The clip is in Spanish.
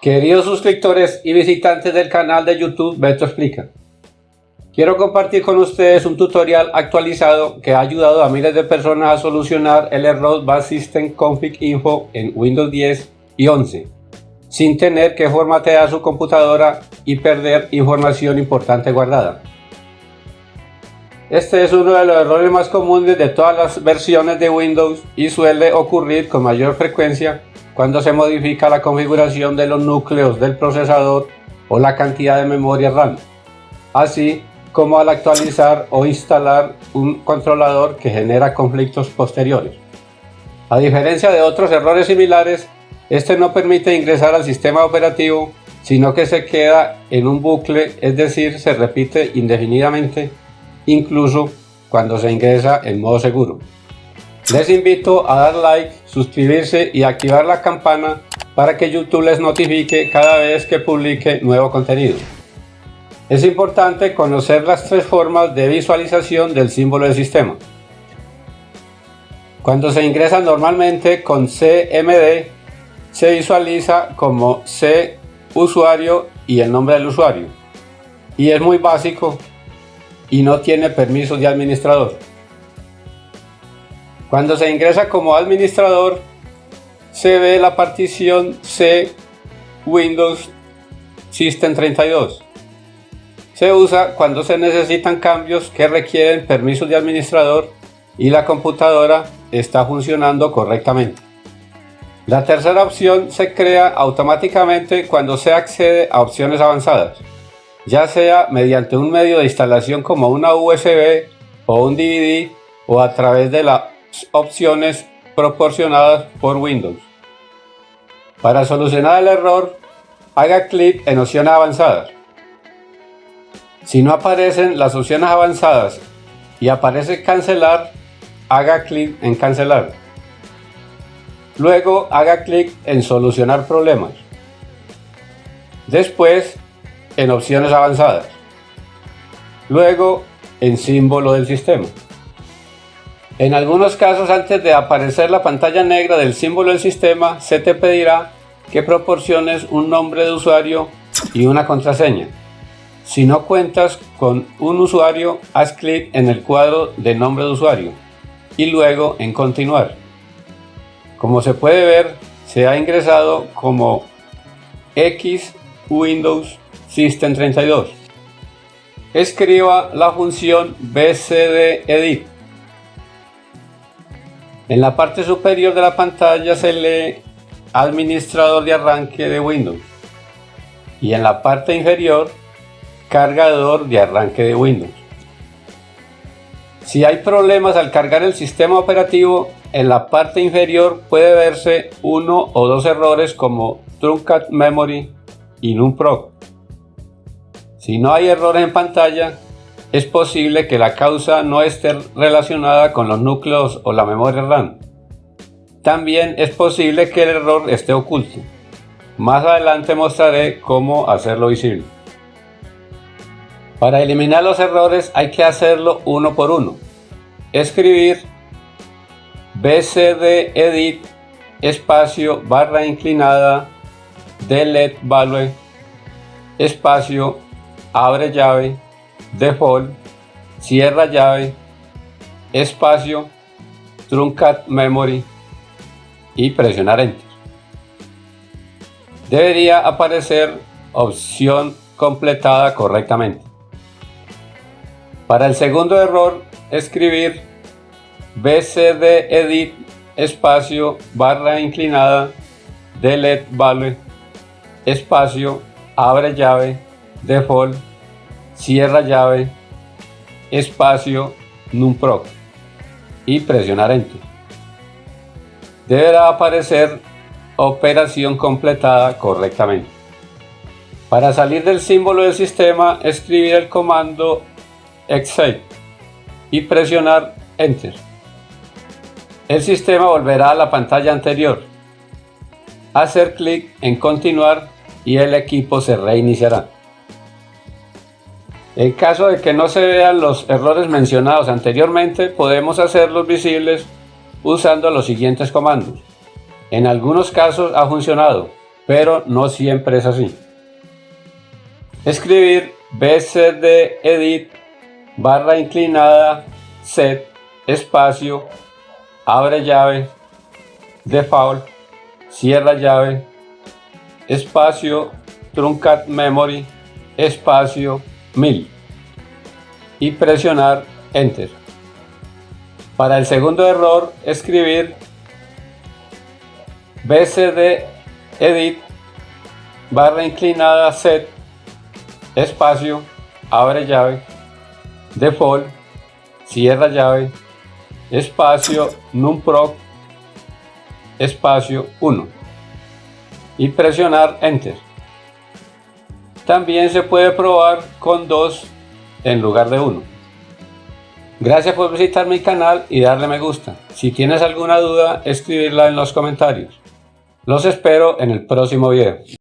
Queridos suscriptores y visitantes del canal de YouTube Beto Explica, quiero compartir con ustedes un tutorial actualizado que ha ayudado a miles de personas a solucionar el error Bad System Config Info en Windows 10 y 11, sin tener que formatear su computadora y perder información importante guardada. Este es uno de los errores más comunes de todas las versiones de Windows y suele ocurrir con mayor frecuencia cuando se modifica la configuración de los núcleos del procesador o la cantidad de memoria RAM, así como al actualizar o instalar un controlador que genera conflictos posteriores. A diferencia de otros errores similares, este no permite ingresar al sistema operativo, sino que se queda en un bucle, es decir, se repite indefinidamente, incluso cuando se ingresa en modo seguro. Les invito a dar like, suscribirse y activar la campana para que YouTube les notifique cada vez que publique nuevo contenido. Es importante conocer las tres formas de visualización del símbolo del sistema. Cuando se ingresa normalmente con CMD, se visualiza como C usuario y el nombre del usuario, y es muy básico y no tiene permisos de administrador. Cuando se ingresa como administrador, se ve la partición C Windows System 32. Se usa cuando se necesitan cambios que requieren permisos de administrador y la computadora está funcionando correctamente. La tercera opción se crea automáticamente cuando se accede a opciones avanzadas, ya sea mediante un medio de instalación como una USB o un DVD o a través de las opciones proporcionadas por Windows. Para solucionar el error, haga clic en opciones avanzadas. Si no aparecen las opciones avanzadas y aparece cancelar, haga clic en cancelar. Luego haga clic en solucionar problemas. Después en opciones avanzadas. Luego en símbolo del sistema. En algunos casos, antes de aparecer la pantalla negra del símbolo del sistema, se te pedirá que proporciones un nombre de usuario y una contraseña. Si no cuentas con un usuario, haz clic en el cuadro de nombre de usuario y luego en continuar. Como se puede ver, se ha ingresado como X Windows System 32. Escriba la función bcdedit. En la parte superior de la pantalla se lee Administrador de arranque de Windows y en la parte inferior Cargador de arranque de Windows. Si hay problemas al cargar el sistema operativo, en la parte inferior puede verse uno o dos errores como Truncated Memory y NumProc. Si no hay errores en pantalla, es posible que la causa no esté relacionada con los núcleos o la memoria RAM. También es posible que el error esté oculto. Más adelante mostraré cómo hacerlo visible. Para eliminar los errores hay que hacerlo uno por uno. Escribir bcdedit espacio barra inclinada delete value espacio abre llave default, cierra llave, espacio, Truncated Memory y presionar Enter. Debería aparecer opción completada correctamente. Para el segundo error, escribir bcdedit espacio barra inclinada delete value espacio abre llave default, cierra llave, espacio, NumProc y presionar Enter. Deberá aparecer operación completada correctamente. Para salir del símbolo del sistema, escribir el comando exit y presionar Enter. El sistema volverá a la pantalla anterior. Hacer clic en continuar y el equipo se reiniciará. En caso de que no se vean los errores mencionados anteriormente, podemos hacerlos visibles usando los siguientes comandos. En algunos casos ha funcionado, pero no siempre es así. Escribir bcdedit barra inclinada set espacio abre llave default cierra llave espacio truncat memory espacio 1000 y presionar enter. Para el segundo error, escribir bcdedit barra inclinada set espacio abre llave default cierra llave espacio numproc espacio 1 y presionar enter. También se puede probar con 2 en lugar de 1. Gracias por visitar mi canal y darle me gusta. Si tienes alguna duda, escribirla en los comentarios. Los espero en el próximo video.